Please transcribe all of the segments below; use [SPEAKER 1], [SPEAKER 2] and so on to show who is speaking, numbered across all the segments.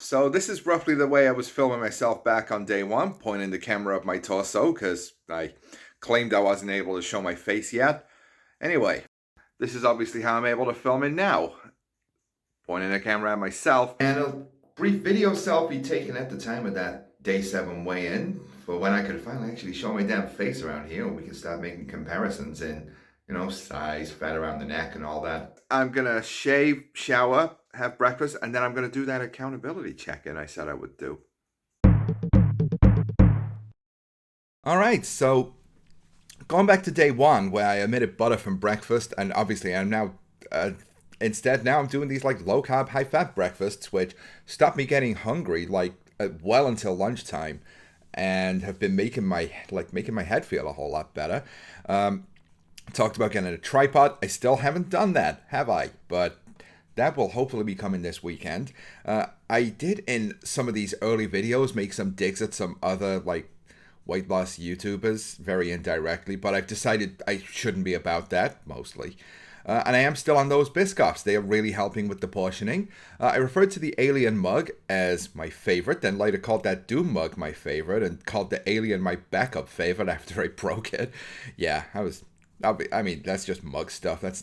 [SPEAKER 1] So this is roughly the way I was filming myself back on day one, pointing the camera up my torso because I claimed I wasn't able to show my face yet. Anyway, this is obviously how I'm able to film it now, pointing the camera at myself. And a brief video selfie taken at the time of that day 7 weigh-in for when I could finally actually show my damn face around here and we can start making comparisons in, size, fat around the neck and all that. I'm gonna shave, shower, have breakfast, and then I'm gonna do that accountability check-in I said I would do. All right, so going back to day one where I omitted butter from breakfast, and obviously I'm now instead now I'm doing these like low carb, high fat breakfasts, which stop me getting hungry like well until lunchtime, and have been making my head feel a whole lot better. Talked about getting a tripod. I still haven't done that, have I? But that will hopefully be coming this weekend. I did in some of these early videos make some digs at some other like weight loss YouTubers very indirectly, but I've decided I shouldn't be about that mostly. And I am still on those Biscoffs. They are really helping with the portioning. I referred to the Alien mug as my favorite, then later called that Doom mug my favorite, and called the Alien my backup favorite after I broke it. Yeah, I mean, that's just mug stuff. That's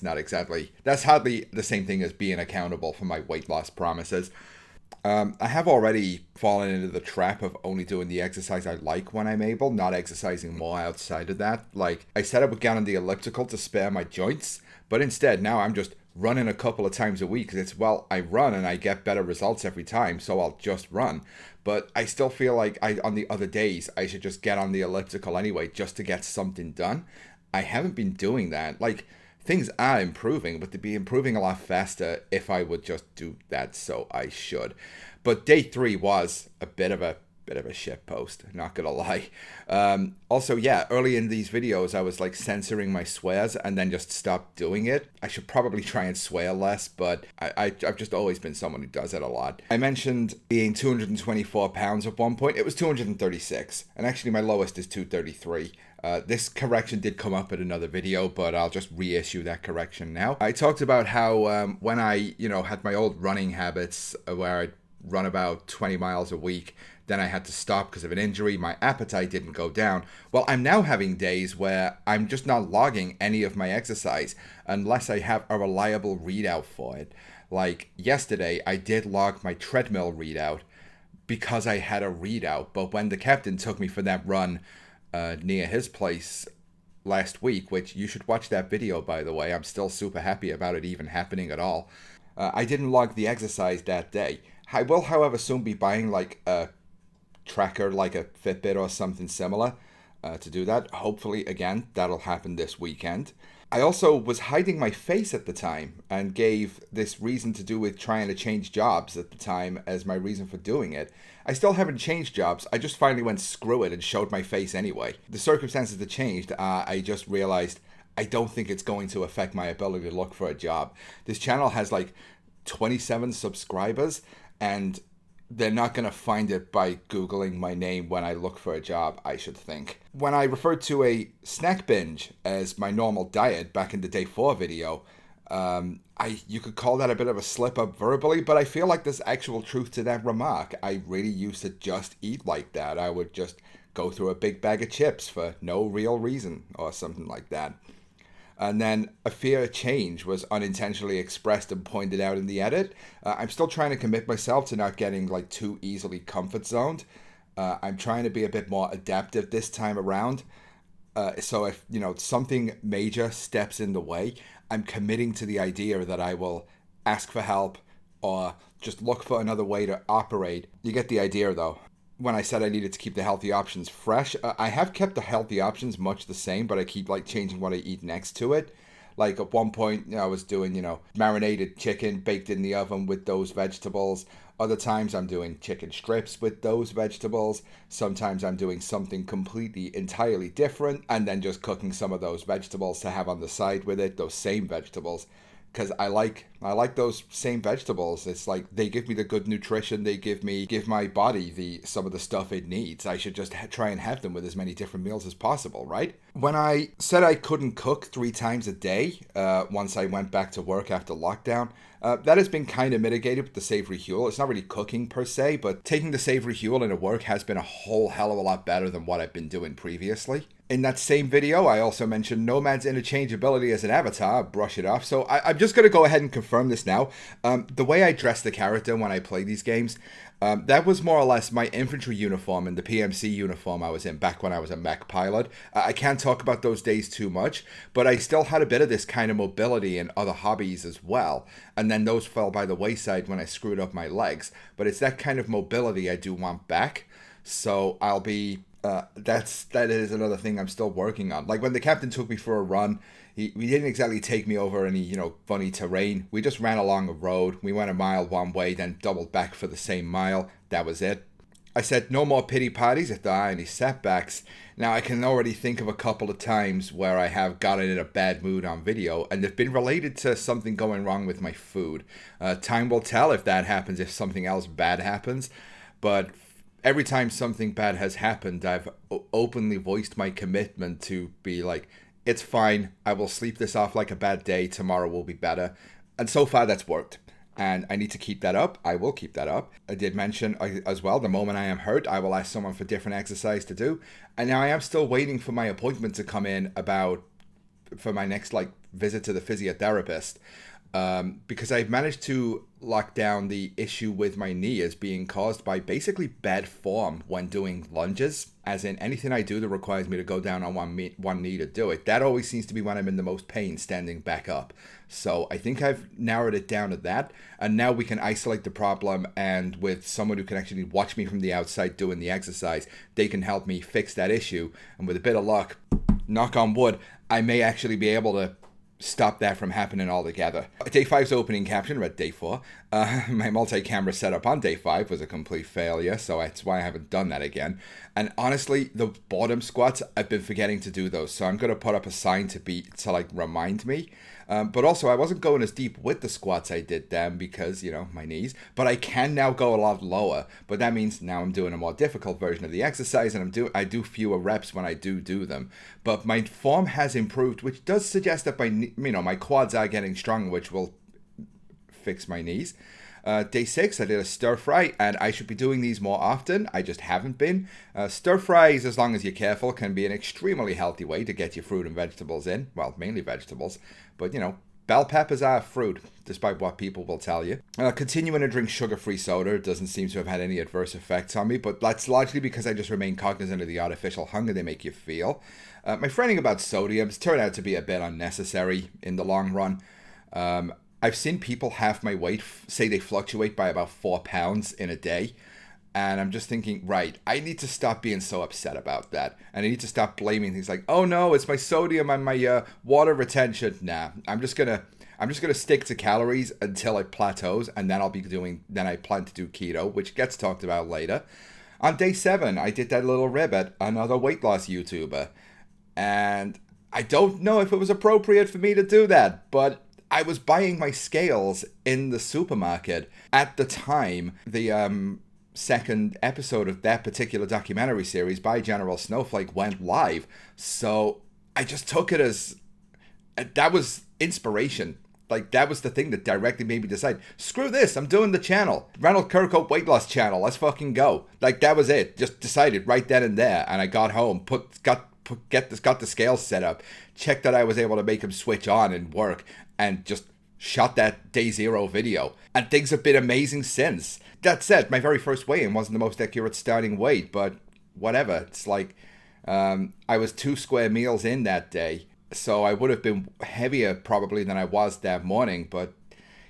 [SPEAKER 1] hardly the same thing as being accountable for my weight loss promises. I have already fallen into the trap of only doing the exercise I like when I'm able, not exercising more outside of that. Like, I said I would get on the elliptical to spare my joints, but instead now I'm just running a couple of times a week. I run and I get better results every time, so I'll just run. But I still feel like on the other days, I should just get on the elliptical anyway, just to get something done. I haven't been doing that. Like, things are improving, but they'd be improving a lot faster if I would just do that, so I should. But day three was a bit of a shit post, not gonna lie. Also, yeah, early in these videos I was like censoring my swears and then just stopped doing it. I should probably try and swear less, but I've just always been someone who does it a lot. I mentioned being 224 pounds at one point. It was 236, and actually my lowest is 233. This correction did come up in another video, but I'll just reissue that correction now. I talked about how when I, had my old running habits where I'd run about 20 miles a week, then I had to stop because of an injury. My appetite didn't go down. Well, I'm now having days where I'm just not logging any of my exercise unless I have a reliable readout for it. Like yesterday, I did log my treadmill readout because I had a readout, but when the captain took me for that run near his place last week, which you should watch that video, by the way. I'm still super happy about it even happening at all. I didn't log the exercise that day. I will, however, soon be buying like a tracker, like a Fitbit or something similar to do that. Hopefully, again, that'll happen this weekend. I also was hiding my face at the time and gave this reason to do with trying to change jobs at the time as my reason for doing it. I still haven't changed jobs. I just finally went screw it and showed my face anyway. The circumstances that changed, I just realized I don't think it's going to affect my ability to look for a job. This channel has like 27 subscribers, and they're not going to find it by Googling my name when I look for a job, I should think. When I referred to a snack binge as my normal diet back in the day 4 video, you could call that a bit of a slip up verbally, but I feel like there's actual truth to that remark. I really used to just eat like that. I would just go through a big bag of chips for no real reason or something like that. And then a fear of change was unintentionally expressed and pointed out in the edit. I'm still trying to commit myself to not getting like too easily comfort zoned. I'm trying to be a bit more adaptive this time around. So if something major steps in the way, I'm committing to the idea that I will ask for help or just look for another way to operate. You get the idea though. When I said I needed to keep the healthy options fresh, I have kept the healthy options much the same, but I keep like changing what I eat next to it. Like at one point, I was doing, marinated chicken baked in the oven with those vegetables. Other times I'm doing chicken strips with those vegetables. Sometimes I'm doing something completely entirely different and then just cooking some of those vegetables to have on the side with it, those same vegetables. because I like those same vegetables. It's like they give me the good nutrition. They give my body the some of the stuff it needs. I should just try and have them with as many different meals as possible, right? When I said I couldn't cook 3 times a day, once I went back to work after lockdown, that has been kind of mitigated with the savory huel. It's not really cooking per se, but taking the savory huel into work has been a whole hell of a lot better than what I've been doing previously. In that same video, I also mentioned Nomad's interchangeability as an avatar, brush it off. So I'm just going to go ahead and confirm this now. The way I dress the character when I play these games, that was more or less my infantry uniform and the PMC uniform I was in back when I was a mech pilot. I can't talk about those days too much, but I still had a bit of this kind of mobility and other hobbies as well. And then those fell by the wayside when I screwed up my legs. But it's that kind of mobility I do want back. So I'll be... that is another thing I'm still working on. Like when the captain took me for a run, he didn't exactly take me over any, funny terrain. We just ran along a road. We went a mile one way, then doubled back for the same mile. That was it. I said no more pity parties if there are any setbacks. Now I can already think of a couple of times where I have gotten in a bad mood on video, and they've been related to something going wrong with my food. Time will tell if that happens, if something else bad happens. But every time something bad has happened, I've openly voiced my commitment to be like, it's fine, I will sleep this off like a bad day, tomorrow will be better. And so far that's worked. And I need to keep that up. I will keep that up. I did mention as well, the moment I am hurt, I will ask someone for different exercise to do. And now I am still waiting for my appointment to come in for my next visit to the physiotherapist. Because I've managed to lock down the issue with my knee as being caused by basically bad form when doing lunges, as in anything I do that requires me to go down on one knee to do it. That always seems to be when I'm in the most pain standing back up. So I think I've narrowed it down to that, and now we can isolate the problem, and with someone who can actually watch me from the outside doing the exercise, they can help me fix that issue, and with a bit of luck, knock on wood, I may actually be able to stop that from happening altogether. Day 5's opening caption read Day 4. My multi-camera setup on Day 5 was a complete failure, so that's why I haven't done that again. And honestly, the boredom squats, I've been forgetting to do those, so I'm going to put up a sign to remind me. But also, I wasn't going as deep with the squats I did them because, my knees. But I can now go a lot lower. But that means now I'm doing a more difficult version of the exercise, and I do fewer reps when I do them. But my form has improved, which does suggest that my quads are getting stronger, which will fix my knees. Day 6, I did a stir fry, and I should be doing these more often. I just haven't been. Stir fries, as long as you're careful, can be an extremely healthy way to get your fruit and vegetables in. Well, mainly vegetables. But, bell peppers are fruit, despite what people will tell you. Continuing to drink sugar-free soda doesn't seem to have had any adverse effects on me, but that's largely because I just remain cognizant of the artificial hunger they make you feel. My fretting about sodiums turned out to be a bit unnecessary in the long run. I've seen people half my weight say they fluctuate by about 4 pounds in a day. And I'm just thinking, right, I need to stop being so upset about that. And I need to stop blaming things like, oh no, it's my sodium and my water retention. Nah, I'm just gonna stick to calories until it plateaus, and then I plan to do keto, which gets talked about later. On Day 7, I did that little rib at another weight loss YouTuber. And I don't know if it was appropriate for me to do that, but I was buying my scales in the supermarket at the time the second episode of that particular documentary series by General Snowflake went live. So I just took it as that was inspiration. That was the thing that directly made me decide, screw this, I'm doing the channel. Ronald Kirkhope weight loss channel, let's fucking go. That was it. Just decided right then and there. And I got home, got the scales set up, checked that I was able to make them switch on and work, and just shot that Day 0 video. And things have been amazing since. That said, my very first weigh-in wasn't the most accurate starting weight, but whatever. It's I was 2 square meals in that day, so I would have been heavier probably than I was that morning, but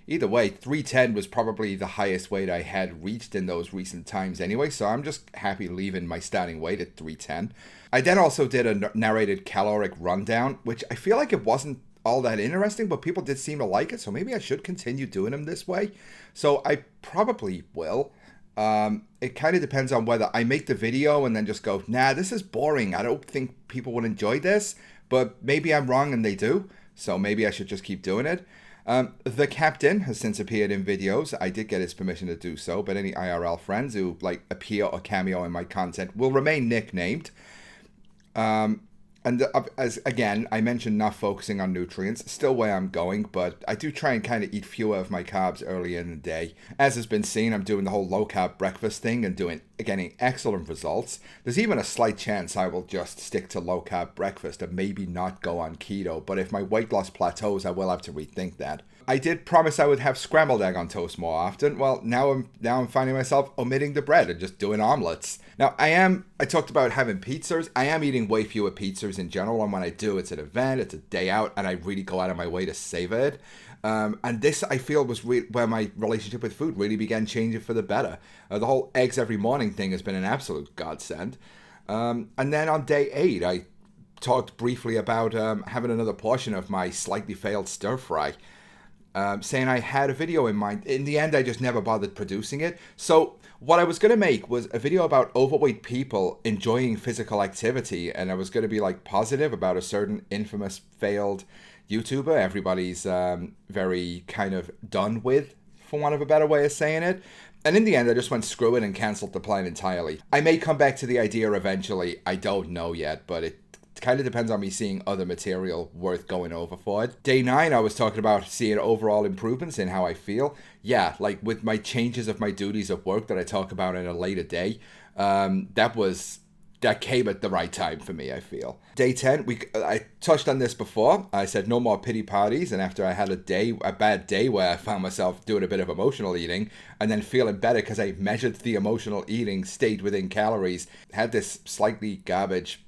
[SPEAKER 1] either way, 310 was probably the highest weight I had reached in those recent times anyway, so I'm just happy leaving my starting weight at 310. I then also did a narrated caloric rundown, which I feel like it wasn't all that interesting, but people did seem to like it, so maybe I should continue doing them this way. So I probably will. It kind of depends on whether I make the video and then just go, nah, this is boring, I don't think people would enjoy this, but maybe I'm wrong and they do, so maybe I should just keep doing it. The captain has since appeared in videos. I did get his permission to do so, but any IRL friends who like appear or cameo in my content will remain nicknamed. And as again, I mentioned not focusing on nutrients, still where I'm going, but I do try and kind of eat fewer of my carbs early in the day. As has been seen, I'm doing the whole low carb breakfast thing and getting excellent results. There's even a slight chance I will just stick to low carb breakfast and maybe not go on keto, but if my weight loss plateaus, I will have to rethink that. I did promise I would have scrambled egg on toast more often. Well, now I'm finding myself omitting the bread and just doing omelets. Now, I talked about having pizzas. I am eating way fewer pizzas in general, and when I do, it's an event, it's a day out, and I really go out of my way to savor it. And this, I feel, was where my relationship with food really began changing for the better. The whole eggs every morning thing has been an absolute godsend. And then on day 8, I talked briefly about having another portion of my slightly failed stir fry. Saying I had a video in mind. In the end, I just never bothered producing it. So what I was going to make was a video about overweight people enjoying physical activity, and I was going to be like positive about a certain infamous failed YouTuber everybody's very kind of done with, for want of a better way of saying it. And in the end, I just went screw it and cancelled the plan entirely. I may come back to the idea eventually. I don't know yet, but it kind of depends on me seeing other material worth going over for it. Day 9, I was talking about seeing overall improvements in how I feel. Yeah, like with my changes of my duties of work that I talk about in a later day, that came at the right time for me, I feel. Day 10, I touched on this before. I said no more pity parties, and after I had a bad day where I found myself doing a bit of emotional eating, and then feeling better because I measured the emotional eating, stayed within calories, had this slightly garbage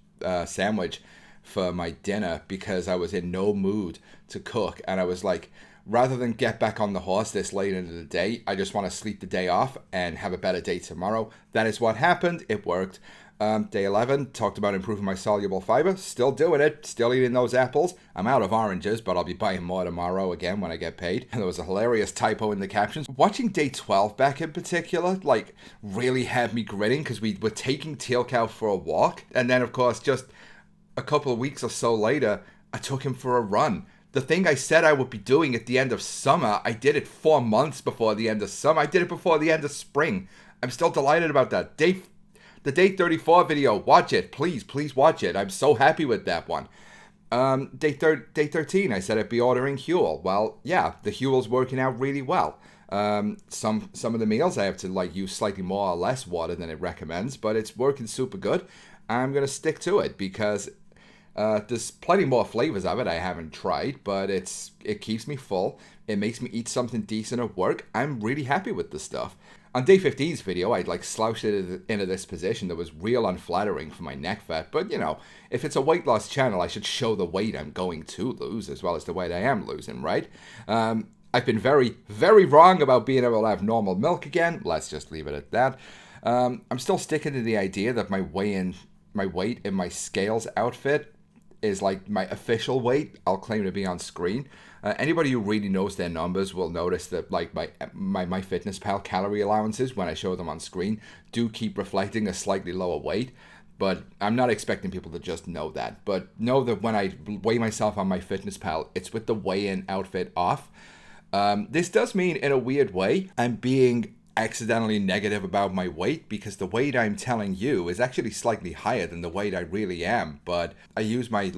[SPEAKER 1] sandwich for my dinner because I was in no mood to cook, and I was like, rather than get back on the horse this late into the day, I just want to sleep the day off and have a better day tomorrow. That is what happened. It worked. Day 11, talked about improving my soluble fiber. Still doing it. Still eating those apples. I'm out of oranges, but I'll be buying more tomorrow again when I get paid. And there was a hilarious typo in the captions. Watching day 12 back in particular, like, really had me grinning because we were taking Teal Cow for a walk. And then, of course, just a couple of weeks or so later, I took him for a run. The thing I said I would be doing at the end of summer, I did it 4 months before the end of summer. I did it before the end of spring. I'm still delighted about that. The day 34 video, watch it. Please watch it. I'm so happy with that one. Day 13, I said I'd be ordering Huel. Well, yeah, the Huel's working out really well. Some of the meals I have to like use slightly more or less water than it recommends, but it's working super good. I'm going to stick to it because there's plenty more flavors of it I haven't tried, but it keeps me full. It makes me eat something decent at work. I'm really happy with the stuff. On day 15's video, I'd like slouched it into this position that was real unflattering for my neck fat. But, you know, if it's a weight loss channel, I should show the weight I'm going to lose as well as the weight I am losing, right? I've been very, very wrong about being able to have normal milk again. Let's just leave it at that. I'm still sticking to the idea that my weight in my scales outfit is like my official weight I'll claim to be on screen. Anybody who really knows their numbers will notice that like my MyFitnessPal calorie allowances when I show them on screen do keep reflecting a slightly lower weight, but I'm not expecting people to just know that. But know that when I weigh myself on MyFitnessPal, it's with the weigh-in outfit off. This does mean, in a weird way, I'm being accidentally negative about my weight because the weight I'm telling you is actually slightly higher than the weight I really am, but I use my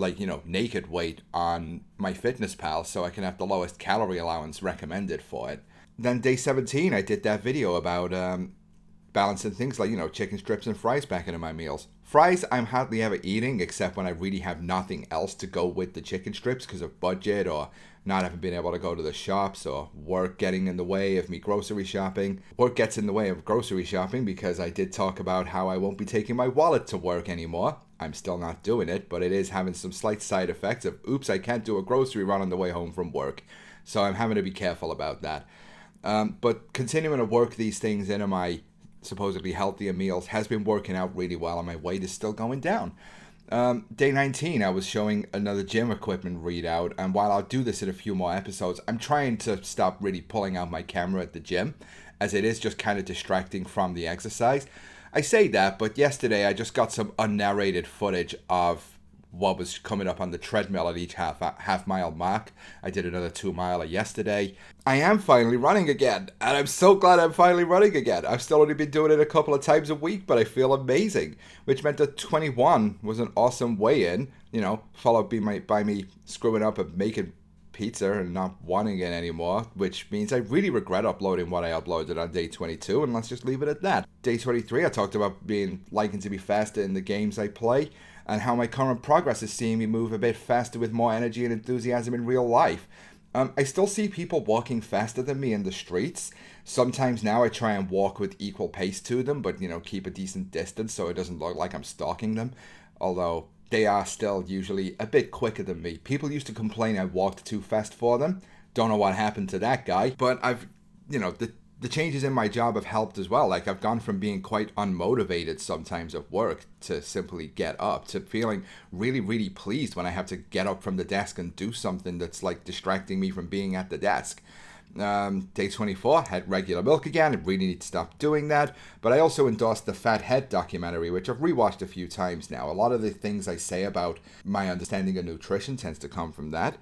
[SPEAKER 1] naked weight on MyFitnessPal so I can have the lowest calorie allowance recommended for it. Then day 17 I did that video about balancing things like chicken strips and fries back into my meals. Fries I'm hardly ever eating except when I really have nothing else to go with the chicken strips because of budget or not having been able to go to the shops or work getting in the way of me grocery shopping. Work gets in the way of grocery shopping because I did talk about how I won't be taking my wallet to work anymore. I'm still not doing it, but it is having some slight side effects of, oops, I can't do a grocery run on the way home from work. So I'm having to be careful about that. But continuing to work these things into my supposedly healthier meals has been working out really well and my weight is still going down. Day 19, I was showing another gym equipment readout, and while I'll do this in a few more episodes, I'm trying to stop really pulling out my camera at the gym, as it is just kind of distracting from the exercise. I say that, but yesterday I just got some unnarrated footage of what was coming up on the treadmill at each half mile mark. I did another 2 miler yesterday. I am finally running again, and I'm so glad I'm finally running again. I've still only been doing it a couple of times a week, but I feel amazing, which meant that 21 was an awesome weigh-in, followed by me screwing up and making pizza and not wanting it anymore, which means I really regret uploading what I uploaded on day 22, and let's just leave it at that. Day 23, I talked about liking to be faster in the games I play, and how my current progress is seeing me move a bit faster with more energy and enthusiasm in real life. I still see people walking faster than me in the streets. Sometimes now I try and walk with equal pace to them, but keep a decent distance so it doesn't look like I'm stalking them. Although they are still usually a bit quicker than me. People used to complain I walked too fast for them. Don't know what happened to that guy, but the changes in my job have helped as well. Like, I've gone from being quite unmotivated sometimes at work to simply get up, to feeling really, really pleased when I have to get up from the desk and do something that's like distracting me from being at the desk. Day 24, had regular milk again. I really need to stop doing that. But I also endorsed the Fat Head documentary, which I've rewatched a few times now. A lot of the things I say about my understanding of nutrition tends to come from that.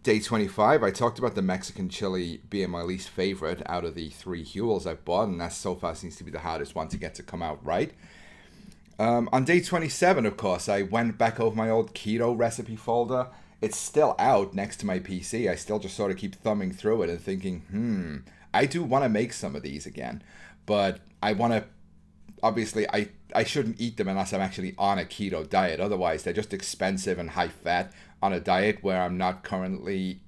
[SPEAKER 1] Day 25, I talked about the Mexican chili being my least favorite out of the 3 Huels I've bought, and that so far seems to be the hardest one to get to come out right. On day 27, of course, I went back over my old keto recipe folder. It's still out next to my PC. I still just sort of keep thumbing through it and thinking, I do want to make some of these again, but I want to, obviously, I shouldn't eat them unless I'm actually on a keto diet. Otherwise, they're just expensive and high fat on a diet where I'm not currently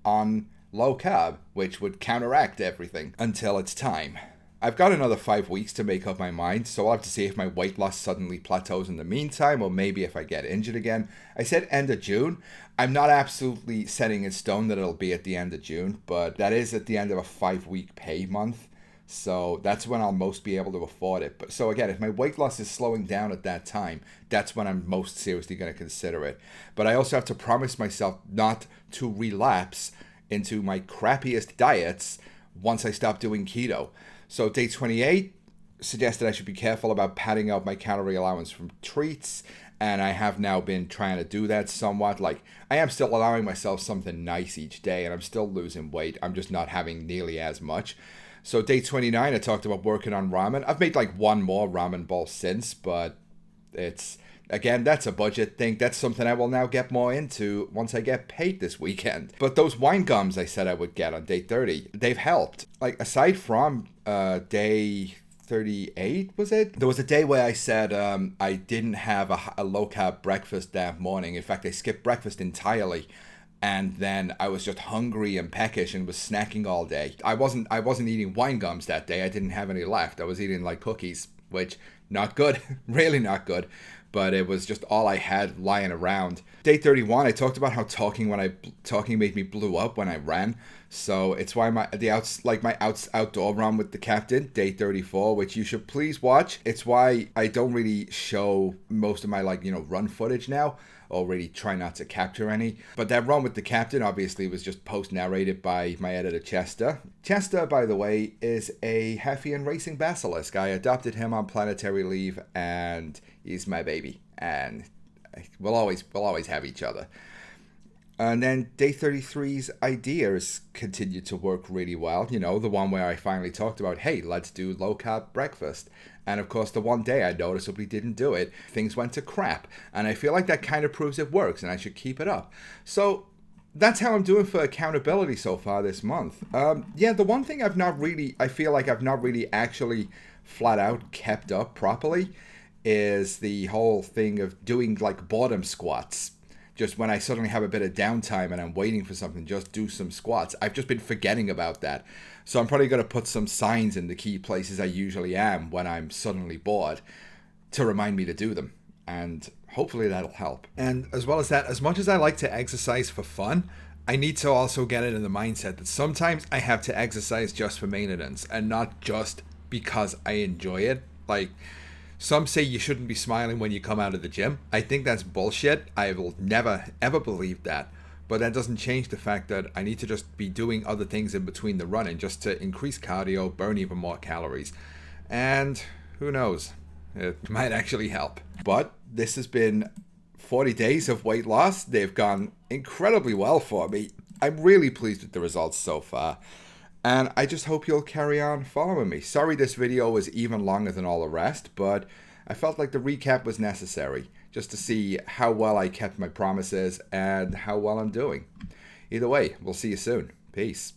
[SPEAKER 1] on low carb, which would counteract everything until it's time. I've got another 5 weeks to make up my mind, so I'll have to see if my weight loss suddenly plateaus in the meantime, or maybe if I get injured again. I said end of June. I'm not absolutely setting in stone that it'll be at the end of June, but that is at the end of a 5-week pay month. So that's when I'll most be able to afford it. But so again, if my weight loss is slowing down at that time, that's when I'm most seriously going to consider it. But I also have to promise myself not to relapse into my crappiest diets once I stop doing keto. So day 28 suggested I should be careful about padding out my calorie allowance from treats. And I have now been trying to do that somewhat. Like, I am still allowing myself something nice each day, and I'm still losing weight. I'm just not having nearly as much. So day 29, I talked about working on ramen. I've made like one more ramen bowl since, but again, that's a budget thing. That's something I will now get more into once I get paid this weekend. But those wine gums I said I would get on day 30, they've helped. Like, aside from day 38, was it? There was a day where I said I didn't have a low-carb breakfast that morning. In fact, I skipped breakfast entirely. And then I was just hungry and peckish and was snacking all day. I wasn't eating wine gums that day. I didn't have any left. I was eating like cookies, which not good, really not good. But it was just all I had lying around. Day 31, I talked about how talking made me blew up when I ran. So it's why my outdoor run with the captain, day 34, which you should please watch. It's why I don't really show most of my run footage now, or really try not to capture any. But that run with the captain obviously was just post-narrated by my editor Chester. Chester, by the way, is a Heffian racing basilisk. I adopted him on planetary leave, and he's my baby. And we'll always have each other. And then day 33's ideas continued to work really well. The one where I finally talked about, hey, let's do low-carb breakfast. And of course, the one day I noticeably didn't do it, things went to crap. And I feel like that kind of proves it works, and I should keep it up. So that's how I'm doing for accountability so far this month. The one thing I feel like I've not really actually flat out kept up properly is the whole thing of doing like boredom squats. Just when I suddenly have a bit of downtime and I'm waiting for something, just do some squats. I've just been forgetting about that. So I'm probably going to put some signs in the key places I usually am when I'm suddenly bored to remind me to do them. And hopefully that'll help. And as well as that, as much as I like to exercise for fun, I need to also get it in the mindset that sometimes I have to exercise just for maintenance and not just because I enjoy it. Like, some say you shouldn't be smiling when you come out of the gym. I think that's bullshit. I will never, ever believe that. But that doesn't change the fact that I need to just be doing other things in between the running just to increase cardio, burn even more calories. And who knows? It might actually help. But this has been 40 days of weight loss. They've gone incredibly well for me. I'm really pleased with the results so far. And I just hope you'll carry on following me. Sorry this video was even longer than all the rest, but I felt like the recap was necessary just to see how well I kept my promises and how well I'm doing. Either way, we'll see you soon. Peace.